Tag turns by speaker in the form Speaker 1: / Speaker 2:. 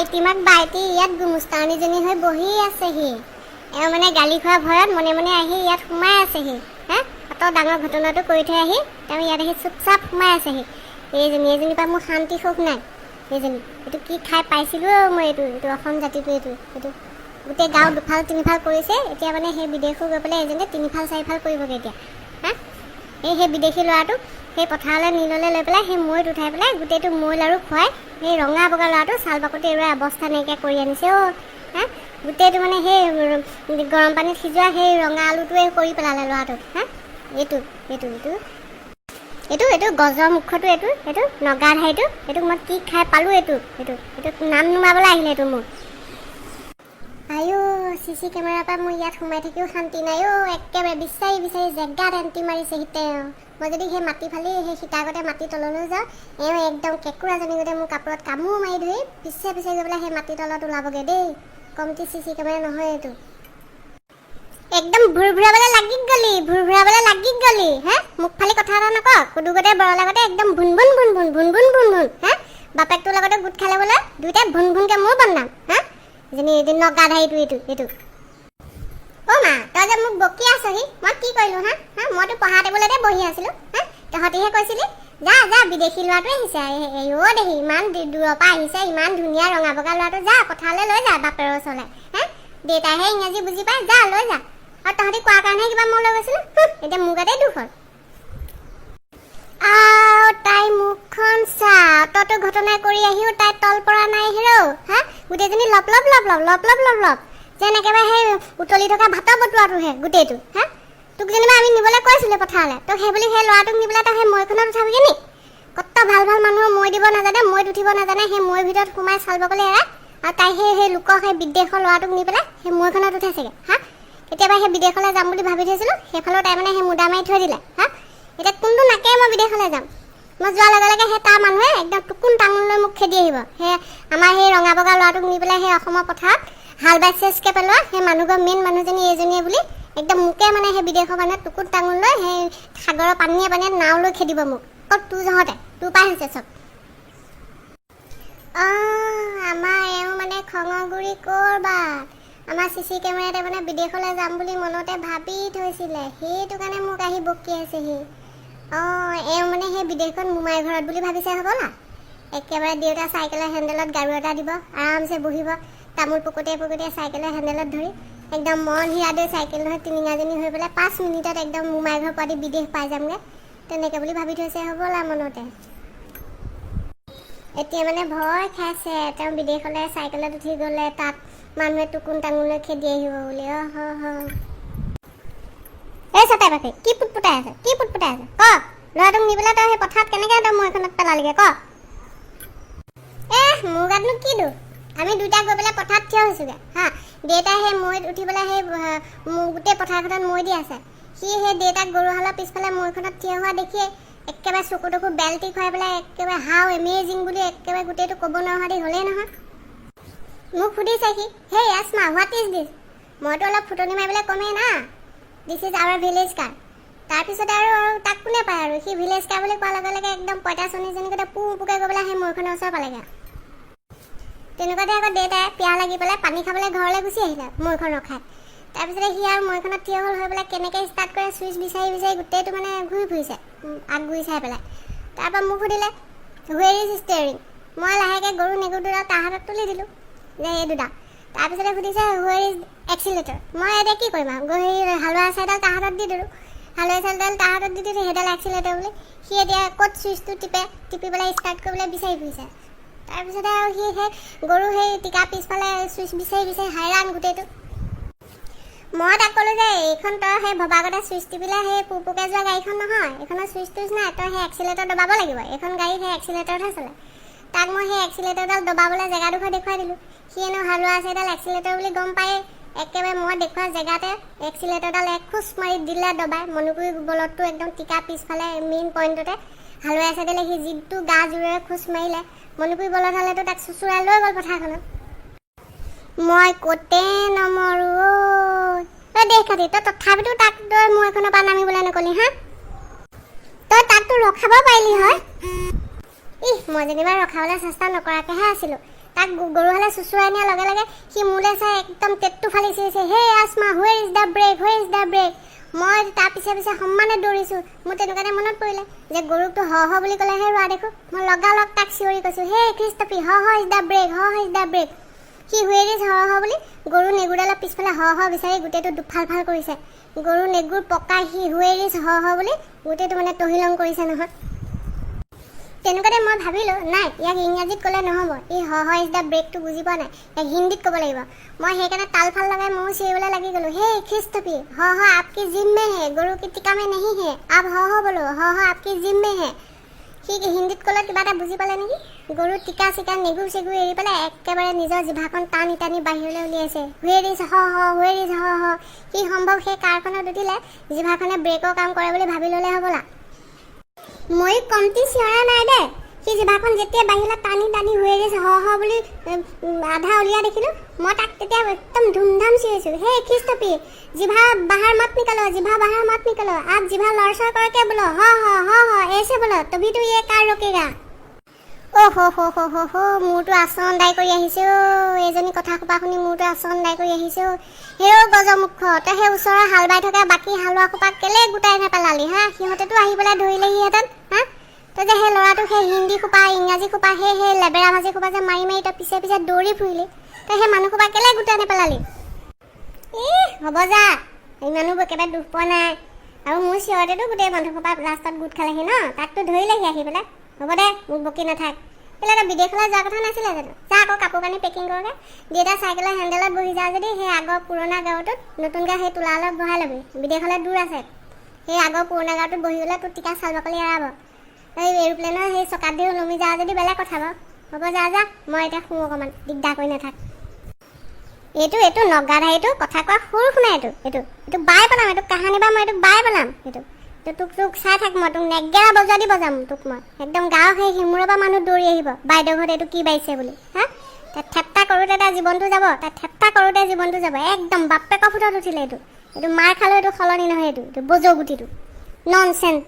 Speaker 1: বাইটিমাক বাইটি ইয়াত গুমুস্তানীজনী হৈ বহি আছেহি। এওঁ মানে গালি খোৱা ভয়ত মনে মনে আহি ইয়াত সোমাই আছেহি। অত ডাঙৰ ঘটনাটো কৰি থৈ আহি তেওঁ ইয়াত আহি চুপচাপ সোমাই আছেহি। এজনীৰ পৰা মোৰ শান্তি সুখ নাই। এইজনী এইটো কি খাই পাইছিলোঁ মই, এইটো অসম জাতিটো এইটো গোটেই গাঁও দুফাল তিনিফাল কৰিছে। এতিয়া মানে সেই বিদেশো গৈ পেলাই এজনীয়ে তিনিফাল চাৰিফাল কৰিবগৈ এতিয়া। সেই বিদেশী ল'ৰাটোক সেই পথাৰলৈ নীললৈ লৈ পেলাই সেই মৈত উঠাই পেলাই গোটেইটো মৈ লাৰু খুৱাই সেই ৰঙা বগা ল'ৰাটো ছাল বাকতি এৰুৱাই অৱস্থা নাইকিয়া কৰি আনিছে। গোটেইটো মানে সেই গৰম পানীত সিজোৱা সেই ৰঙা আলুটোৱে কৰি পেলালে ল'ৰাটোক। এইটো গজৰ মুখটো এইটো নগাধাইটো এইটোক মই কি খাই পালোঁ। এইটো নাম নুমাবলৈ আহিলে এইটো মোৰ। আয়ো চিচি কেমেৰাৰ পৰা মোৰ ইয়াত সোমাই থাকিও শান্তি নাই। একেবাৰে বিচাৰি জেগাত এণ্টি মাৰিছে সিতে। মই যদি সেই মাটি ফালি সেই সীতা আগতে মাটি তললৈ যাওঁ, এওঁ একদম কেঁকুৰাজনী গোটেই মোৰ কাপোৰত কামোৰ মাৰি ধৰি পিছে গৈ পেলাই সেই মাটি তলত ওলাবগৈ দেই। কমটি চিচি কেমেৰা নহয় এইটো। একদম ভুৰ ভুৰাবলৈ লাগি গলি মোক ফালি কথা এটা নকওঁ। কুদুগতে বৰৰ লগতে একদম ভুন বাপেকটোৰ লগতে গোট খালে বোলে দুইটাই ভুনকে মোৰ বদনাম। এদিন নগাধাইটো এইটো মা তই যে মোক বকি আছহি, মই কি কৰিলোঁ মইতো পঢ়া টেবুলতে বহি আছিলোঁ। তহঁতিহে কৈছিলি যা বিদেশী ল'ৰাটো আহিছে। দেহি ইমান দূৰৰ পৰা আহিছে, ইমান ধুনীয়া ৰঙা বগা ল'ৰাটো, যা পথাৰলৈ লৈ যা বাপেৰৰ ওচৰলৈ। দেউতাইহে ইংৰাজী বুজি পায়, যা লৈ যা। আৰু তহঁতি কোৱাৰ কাৰণেহে কিবা মই লৈ গৈছিলোঁ। এতিয়া মোৰ গাতেই দুখ হ'ল। তাই মুখখন চা, ততো ঘটনা কৰি আহিও তাই তল পৰা নাই হেৰৌ। গোটেইজনী লপ যেন একেবাৰে সেই উতলি থকা ভাতৰ বটোৱাটোহে গোটেইটো। তোক যেনিবা আমি নিবলৈ কৈছিলোঁ পথাৰলৈ, তোক সেই বুলি সেই ল'ৰাটোক নি পেলাই তই সেই মৈখনত উঠাবিগৈ নি? কত ভাল মানুহ মৈ দিব নাজানে, মৈত উঠিব নাজানে, সেই মৈৰ ভিতৰত সোমাই চাল বাকলি এৰাই। আৰু তাই সেই লোকৰ সেই বিদেশৰ ল'ৰাটোক নি পেলাই সেই মৈখনত উঠাইছেগৈ। কেতিয়াবা সেই বিদেশলৈ যাম বুলি ভাবি থৈছিলোঁ, সেইফালেও তাই মানে সেই মুদা মাৰি থৈ দিলে। এতিয়া কোনটো নাকে মই বিদেশলৈ যাম? মই যোৱাৰ লগে লগে সেই তাৰ মানুহে একদম টুকুন টাঙুন লৈ মোক খেদি আহিব। সেই আমাৰ সেই ৰঙা বগা ল'ৰাটোক নি পেলাই সেই অসমৰ পথাৰত হাল বাই চেচকৈ পেলোৱা সেই মানুহঘৰ মেইন মানুহজনী এইজনীয়ে বুলি একদম মোকে মানে সেই বিদেশৰ মানুহে টুকুন টাঙুন লৈ সেই সাগৰৰ পানীয়ে নাও লৈ খেদিব মোক। তোৰ জহতে তোৰ পাই হৈছে চব। আমাৰ এওঁ মানে খঙৰ গুৰি কৰবাত আমাৰ চিচি কেমেৰাতে মানে বিদেশলৈ যাম বুলি মনতে ভাবি থৈছিলে, সেইটো কাৰণে মোক আহি বকি আছেহি। এওঁ মানে সেই বিদেশখন মোমাই ঘৰত বুলি ভাবিছে হ'বলা। একেবাৰে দেউতা চাইকেলৰ হেণ্ডেলত গাৰু এটা দিব, আৰামছে বহিব তামোল পুকুটিয়াই চাইকেলৰ হেণ্ডেলত ধৰি একদম মন হিয়া দৈ চাইকেল নহয় টিলিঙাজনী হৈ পেলাই 5 মিনিটত একদম মোমাই ঘৰ পোৱাদি বিদেশ পাই যামগৈ, তেনেকৈ বুলি ভাবি থৈছে হ'বলা মনতে। এতিয়া মানে ভয় খাইছে, তেওঁ বিদেশলৈ চাইকেলত উঠি গ'লে তাত মানুহে টুকুন টাঙুলৈ খেদি আহিব বুলি। এই চটাই বাকি কি পুটপুটাই আছে ক? ল'ৰাটোক নি পেলাই তই সেই পথাৰত কেনেকৈ তই মৈখনত পেলালিগৈ ক? মোৰ গাতনো কি দোষ? আমি দুইটা গৈ পেলাই পথাৰত থিয় হৈছোঁগৈ। দেউতাই সেই মৈত উঠি পেলাই সেই গোটেই পথাৰখনত মৈ দি আছে। সি সেই দেউতাক গৰুহালৰ পিছফালে মৈখনত থিয় হোৱা দেখিয়ে একেবাৰে চকু টকু বেল্টি খুৱাই পেলাই একেবাৰে হাউ এমেজিং বুলি একেবাৰে গোটেইটো ক'ব নোৱাৰা দি হ'লেই নহয়। মোক সুধিছে সি, হেই আসমা হোৱাট ইজ দিছ? মইতো অলপ ফুটনি মাৰিবলৈ কমেই না, দিছ ইজ আৱাৰ ভিলেজ কাৰ। তাৰপিছতে আৰু তাক কোনে পায় আৰু, সি ভিলেজ কাৰ বুলি কোৱাৰ লগে লগে একদম পঁইতাচনীজনী গোটেই পোকে গৈ পেলাই সেই মৈখনৰ ওচৰ পালেগৈ। তেনেকুৱাতে আকৌ দেউতাই পিয়াহ লাগি পেলাই পানী খাবলৈ ঘৰলৈ গুচি আহিলে মৈখন ৰখাই। তাৰপিছতে সি আৰু মৈখনত থিয় হ'ল হৈ পেলাই কেনেকৈ ষ্টাৰ্ট কৰে চুইচ বিচাৰি গোটেইটো মানে ঘূৰি ফুৰিছে আগগুৰি চাই পেলাই। তাৰপৰা মোক সুধিলে হুৱেৰ ইজ ষ্টেৰিং? মই লাহেকৈ গৰু নেগুৰ দুটা তাৰ হাতত তুলি দিলোঁ যে এই দুটা। তাৰপিছতে সুধিছে হুৱেৰ ইজ এক্সিলেটৰ? মই এতিয়া কি কৰিম আৰু সেই হালোৱা চাইডাল তাৰ হাতত দি দিলোঁ। হালোৱা চাইডাল তাৰ হাতত দি দিছোঁ, সেইডাল এক্সিলেটৰ বুলি। সি এতিয়া ক'ত চুইচটো টিপি পেলাই ষ্টাৰ্ট কৰিবলৈ বিচাৰি ফুৰিছে। তাৰপিছতে আৰু সি সেই গৰু সেই টিকা পিছফালে চুইচ বিচাৰি হাইৰাণ গোটেইটো। মই তাক ক'লোঁ যে এইখন তই সেই ভবাগতে চুইচ টিপিলে সেই পোকে যোৱা গাড়ীখন নহয়, এইখনৰ চুইচ টুইচ নাই, তই সেই এক্সিলেটৰ দবাব লাগিব। এইখন গাড়ী সেই এক্সিলেটৰতহে চলে। তাক মই সেই এক্সিলেটৰডাল দবাবলৈ জেগাডোখৰ দেখুৱাই দিলোঁ। সি এনেও হালোৱা আছে এডাল এক্সিলেটৰ বুলি গম পায়েই, একেবাৰে মই দেখুওৱা জেগাতে এক্সিলেটৰডাল এক খোজ মাৰি দিলে দবাই। মণিপুৰী বলদটো একদম টিকা পিছফালে মেইন পইণ্টতে হালোৱা চাইডেলে সি যিটো গা জোৰেৰে খোজ মাৰিলে, মণিপুৰী বলদ হ'লেতো তাক চুচুৰাই লৈ গ'ল পথাৰখনত। মই ক'তে নমৰোঁ। তই দেখ খাতি তই তথাপিতো তাক তই মৈখনৰ পৰা নামিবলৈ নকলি তই তাকতো ৰখাব পাৰিলি হয়। মই যেনিবা ৰখাবলৈ চেষ্টা নকৰাকৈহে আছিলোঁ। তাক গৰুহালে চুচুৰাই নিয়াৰ লগে লগে সি মোলৈ চাই একদম তেটটো ফালি চিঞৰিছে, হে Asma, where is the break, where is the break. মই তাৰ পিছে পিছে সমানে দৌৰিছোঁ। মোৰ তেনেকুৱাতে মনত পৰিলে যে গৰুকটো হ বুলি ক'লেহে ৰোৱা দেখোঁ। মই লগালগ তাক চিঞৰি কৈছোঁ, হে খ্ৰীষ্টফি, who is the break, who is the break. সি হুৱেৰ ইজ হ বুলি গৰু নেগুৰডালৰ পিছফালে হ বিচাৰি গোটেইটো দুফাল ফাল কৰিছে। গৰু নেগুৰ পকাই সি হুৱেৰ ইজ হ বুলি গোটেইটো মানে তহিলং কৰিছে নহয়। তেনেকুৱাতে মই ভাবিলোঁ, নাই, ইয়াক ইংৰাজীত ক'লে নহ'ব, ই হ ইজ দ্য ব্ৰেকটো বুজি পোৱা নাই, ইয়াক হিন্দীত ক'ব লাগিব। মই সেইকাৰণে তাল ফাল লগাই ময়ো চিঞৰিবলৈ লাগি গ'লোঁ, হে খ্ৰীষ্টফি, হ আপকি জিম মে হে, গৰু কি টিকা মে নেহি হে, আপ হ বোলো, হ আপকি জিম মে হে। সি হিন্দীত ক'লে কিবা এটা বুজি পালে নেকি, গৰু টিকা চিকা নেগুৰ চেগুৰ এৰি পেলাই একেবাৰে নিজৰ জিভাখন টানি টানি বাহিৰলৈ উলিয়াইছে, হুৱেৰ ইজ হ, হুৱেৰ ইজ হ। সি সম্ভৱ সেই কাৰখনত উঠিলে জিভাখনে ব্ৰেকৰ কাম কৰে বুলি ভাবি ল'লে হ'বলা। মই কমটি চিঞৰা নাই দে। সি জিভাখন যেতিয়া বাহিৰলৈ টানি টানি হুৱেৰ ইজ হ বুলি আধা উলিয়াই দেখিলোঁ, মই তাক তেতিয়া একদম ধুমধাম চিঞৰিছোঁ, হে খ্ৰীষ্টফি, জিভা বাহাৰ মত নিকলো, জিভা বাহাৰ মত নিকলো, आप জিভা লৰচৰ करके बोलो, হ ऐसे बोलो, तभी तो ये कार रोकेगा। মোৰতো আচৰণ দাই কৰি আহিছে অ', এইজনী কথা সোপা শুনি মোৰতো আচৰণ দাই কৰি আহিছে অ'। হেও গজমুখ, তই সেই ওচৰৰ হাল বাই থকা বাকী হালোৱা সোপা কেলে গোটাই নেপেলালি হা, সিহঁতেতো আহি পেলাই ধৰিলেহিহেঁতেন হা। তই যে সেই ল'ৰাটোক সেই হিন্দী সোপা ইংৰাজী সোপা সেই লেবেৰা ভাজি সোপা যে মাৰি মাৰি তই পিছে পিছে দৌৰি ফুৰিলি, তই সেই মানুহ সোপা কেলে গোটাই নেপেলালি। হ'ব যা, ইমানো একেবাৰে দুখ পোৱা নাই। আৰু মোৰ চিঞৰতেতো গোটেই মানুহ সোপা লাষ্টত গোট খালেহি ন, তাকতো ধৰিলেহি আহি পেলাই। হ'ব দে, মোক বকি নাথাক। কেলৈ তই বিদেশলৈ যোৱা কথা নাছিলে জানো, যা আকৌ কাপোৰ কানি পেকিং কৰোঁগৈ। দেউতা চাইকেলৰ হেণ্ডেলত বহি যা যদি সেই আগৰ পুৰণা গাঁৱটোত নতুনকৈ সেই তোলা অলপ বহাই ল'বি, বিদেশলৈ দূৰ আছে। সেই আগৰ পুৰণা গাঁৱটোত বহি গ'লে তোৰ টিকা চাল বাকলি এৰাব। এই এৰোপ্লেনৰ সেই চকাত দি ওলমি যা যদি বেলেগ কথা বাৰু। হ'ব যা, মই এতিয়া শুওঁ অকণমান, দিগদাৰ কৰি নাথাক। এইটো নগাধাৰীটো কথা কোৱা সৰু শুনা, এইটো বাই পেলাম, এইটো কাহানী বা মই এইটো বাই পেলাম। এইটো তোক চাই থাক, মই তোক নেগেৰা বজা দি বজাম তোক মই একদম। গাঁৱৰ সেই সিমূৰৰ পৰা মানুহ দৌৰি আহিব বাইদেউ ঘৰত এইটো কি বাইছে বুলি হা। তাত ঠেপ্তা কৰোঁতে তাৰ জীৱনটো যাব, একদম বাপেকৰ ফুটত উঠিলে। এইটো মাৰ খালেও এইটো সলনি নহয়, এইটো বজৌ গুটিটো ননচেন্স।